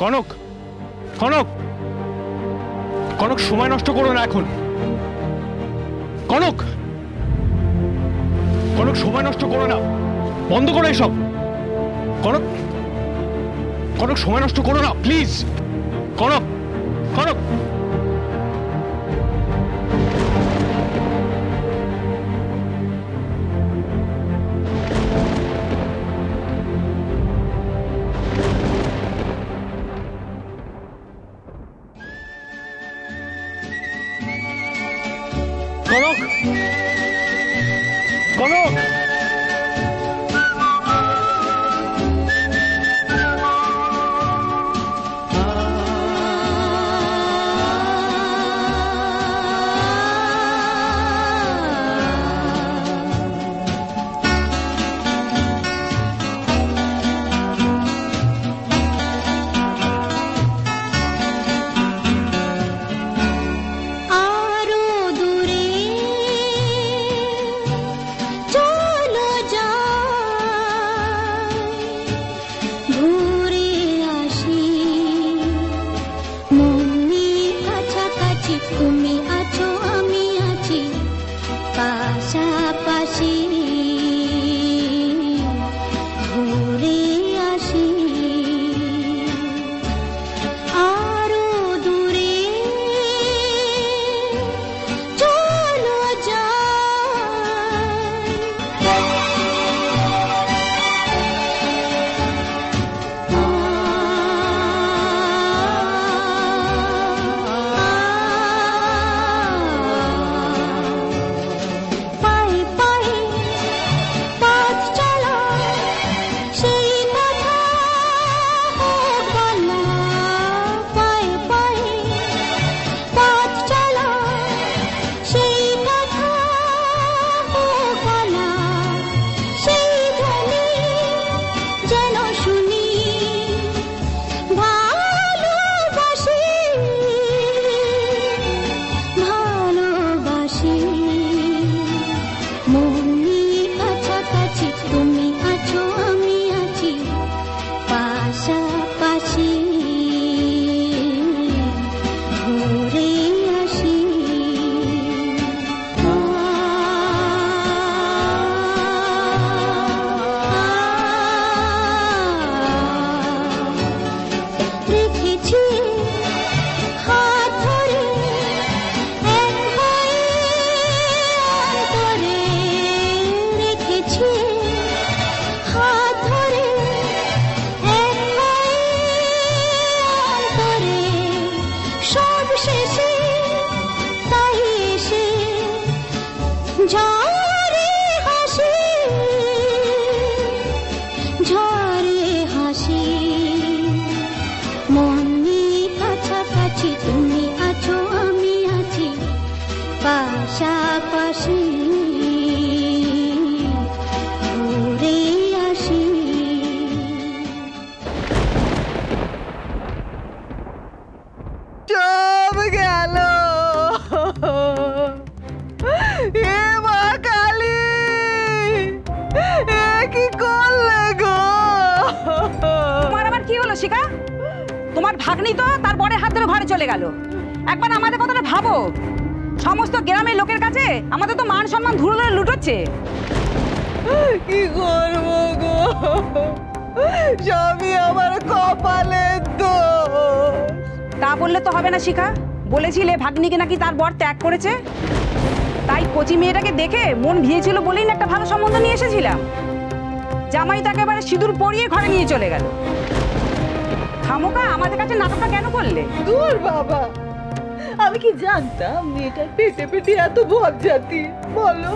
কনক, কনক, কনক, সময় নষ্ট করো না এখন। কনক, কনক, সময় নষ্ট করো না, বন্ধ করো এসব। কনক, কনক, সময় নষ্ট করো না প্লিজ। কনক, কনক, কনক, কনক, আরো দূরে চলো যাই, ঘুরে আসি। মনের কাছাকাছি তুমি আছো, আমি আছি পাশাপাশি। ঘুরে আসি আরো দূরে চলো যাই। পায়ে পায়ে পথ চলা, সেই কথা হোক বলা। পায়ে পায়ে পথ চলা, সেই কথা হোক বলা। সেই ধ্বনি যেন শুনি, ভালোবাসি, ভালোবাসি। মনের কাছাকাছি তুমি আছো, আমি আছি পাশাপাশি। ঘুরে আসি রেখেছি হাত ধরে এক হয়ে অন্তরে। রেখেছি হাত ধরে এক হয়ে অন্তরে। সব শেষে তাই এসে ঝরে হাসি, ঝরে হাসি। মনের কাছাকাছি তুমি আছো, আমি আছি পাশাপাশি। ঘুরে আসি সব গেল। এ মা কালী, এ কি করলে গো? তোমার আবার কি হলো শিখা? তোমার ভাগ্নি তো তার বরের হাত ধরে ঘরে চলে গেল। একবার আমাদের কথাটা ভাবো। সমস্ত গ্রামের লোকের কাছে আমাদের তো মান সম্মান ধুলো ধরে লুটোচ্ছে। কি করবো গো? সবই আমার কপালের দোষ। তা বললে তো হবে না শিখা। বলেছিলে ভাগ্নিকে নাকি তার বর ত্যাগ করেছে, তাই কচি মেয়েটাকে দেখে মন ভিজেছিল বলেই না একটা ভালো সম্বন্ধ নিয়ে এসেছিলাম। জামাই তাকে এবারে সিঁদুর পরিয়ে ঘরে নিয়ে চলে গেল। খামোকা আমাদের কাছে নাটকটা কেন করলে? দূর বাবা, আমি কি জানতাম মেয়েটার পেটে পেটে এত বজ্জাতি? বলো,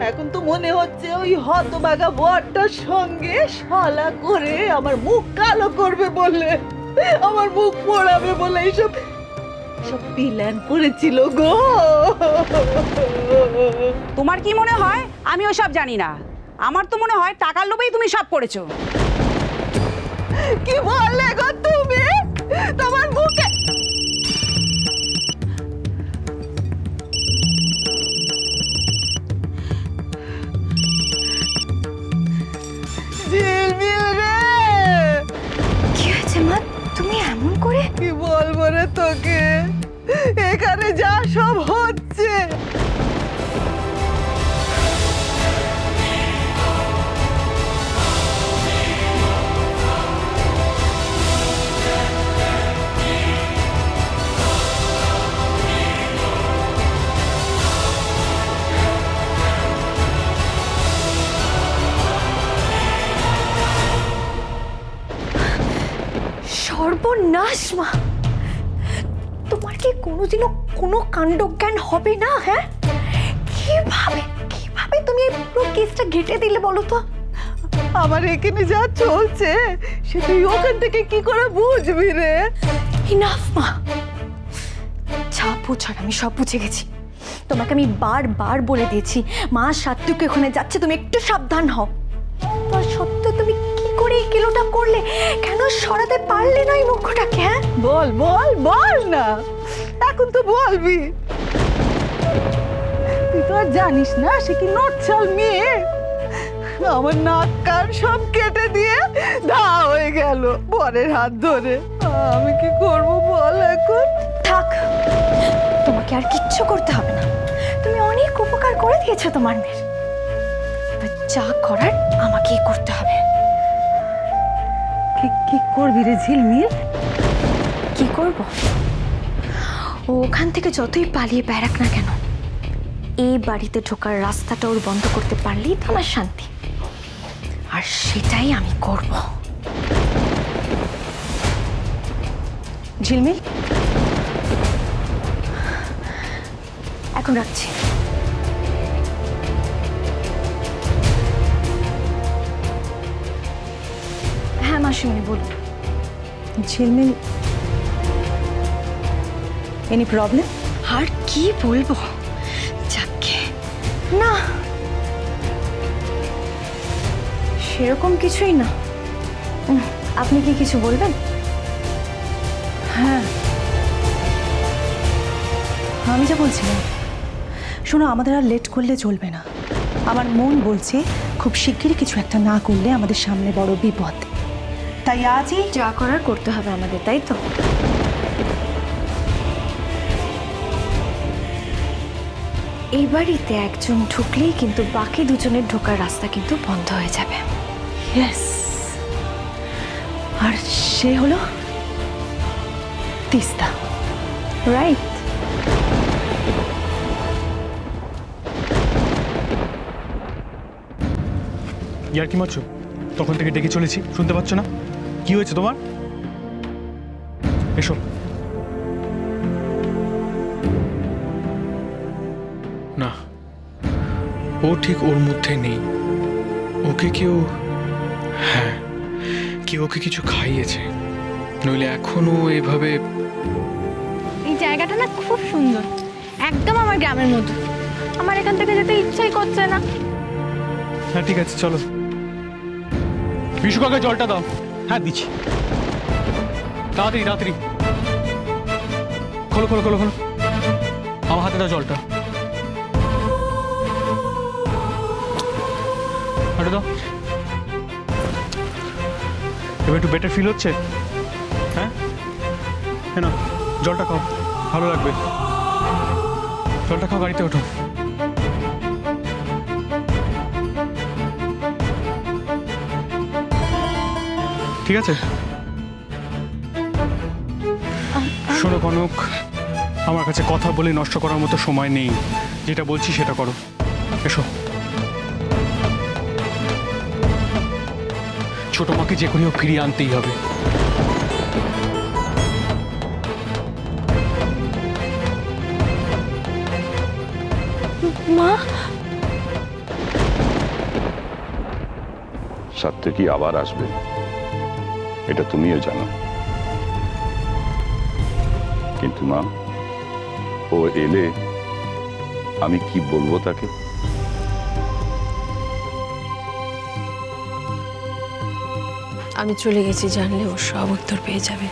এখন তো মনে হচ্ছে ওই হতবাগা বরটার সঙ্গে শালা করে আমার মুখ কালো করবে বলে, আমার মুখ পোড়াবে বলে এইসব সব প্ল্যান করেছিল গো। তোমার কি মনে হয় আমি ওসব জানি না? আমার তো মনে হয় টাকার লোভেই তুমি সব করেছো। কি বললে গো তুমি? তোমার মুখে ঝিলমিল রে, কি হয়েছে রে তোকে? এখানে যা সব হচ্ছে, সর্বনাশ মা, তোমার কি কোনোদিনও কোনো কাণ্ডজ্ঞান হবে না? হ্যাঁ, কিভাবে কিভাবে তুমি এই পুরো কেসটা ঘেঁটে দিলে বলো তো? আমার এখানে যা চলছে সে তুই ওখান থেকে কি করে বুঝবি রে? ইনাফ মা, যা বুঝার আমি সব বুঝে গেছি। তোমাকে আমি বারবার বলে দিয়েছি মা সাত্তুকে ওখানে যাচ্ছে, তুমি একটু সাবধান হও। তার সত্ত্বেও তুমি কি করে এই কিলোটা করলে? কেন সরাতে পারলে না এই মুখটাকে? হ্যাঁ বল বল বল না, এখন তো বলবি। তুই তো আর জানিস না সে কি নচ্ছাল মেয়ে। আমার নাক কান সব কেটে দিয়ে ধা হয়ে গেল বরের হাত ধরে। আমি কি করব বল এখন? থাক, তোমাকে আর কিচ্ছু করতে হবে না। তুমি অনেক উপকার করে দিয়েছো তোমার মেয়ের। এবার যা করার আমাকেই করতে হবে। কি করবি রে ঝিলমিল? কি করব? ও ওখান থেকে যতই পালিয়ে বেড়াক না কেন, এই বাড়িতে ঢোকার রাস্তাটা ওর বন্ধ করতে পারলেই তো আমার শান্তি। আর সেটাই আমি করব। ঝিলমিল, এখন রাখছি। হ্যাঁ মাসিমণি বলুন। ঝিলমিল, এনি প্রবলেম? আর কি বলবো, যাকে না, সেরকম কিছুই না। আপনি কি কিছু বলবেন? হ্যাঁ, আমি যা বলছিলাম, শোনো, আমাদের আর লেট করলে চলবে না। আমার মন বলছে খুব শিগগিরই কিছু একটা না করলে আমাদের সামনে বড় বিপদ। তাই আজই যা করার করতে হবে আমাদের, তাই তো? এই বাড়িতে একজন ঢুকলেই কিন্তু বাকি দুজনের ঢোকার রাস্তা কিন্তু বন্ধ হয়ে যাবে। ইয়েস, আর সে হলো তিস্তা। রাইট। ইয়ার কি মারছো? তখন থেকে ডেকে চলেছি, শুনতে পাচ্ছ না? কি হয়েছে তোমার? এসো। না, ও ঠিক ওর মধ্যে নেই। ওকে কেউ, হ্যাঁ, কেউ ওকে কিছু খাইয়েছে, নইলে এখনো এভাবে। এই জায়গাটা না খুব সুন্দর, একদম আমার গ্রামের মতো। আমার এখান থেকে যেতে ইচ্ছাই করছে না। হ্যাঁ ঠিক আছে, চলো। বিশু কাকা জলটা দাও। হ্যাঁ দিচ্ছি, তাড়াতাড়ি তাড়াতাড়ি। খোলো খোলো খোলো খোলো, আমার হাতে দাও জলটা। হাঁটে দাও। এবার একটু বেটার ফিল হচ্ছে? হ্যাঁ হ্যাঁ, না জলটা খাও, ভালো লাগবে। জলটা খাও, গাড়িতে ওঠো। ঠিক আছে? শোনো কনক, আমার কাছে কথা বলে নষ্ট করার মতো সময় নেই। যেটা বলছি সেটা করো। এসো। ছোট মাকে যে করেও ফিরিয়ে আনতেই হবে। মা, সাত্ত্বিকী আবার আসবে, এটা তুমিও জানো। কিন্তু মা, ও এলে আমি কি বলবো তাকে? আমি চলে গেছি জানলে ও সব উত্তর পেয়ে যাবে।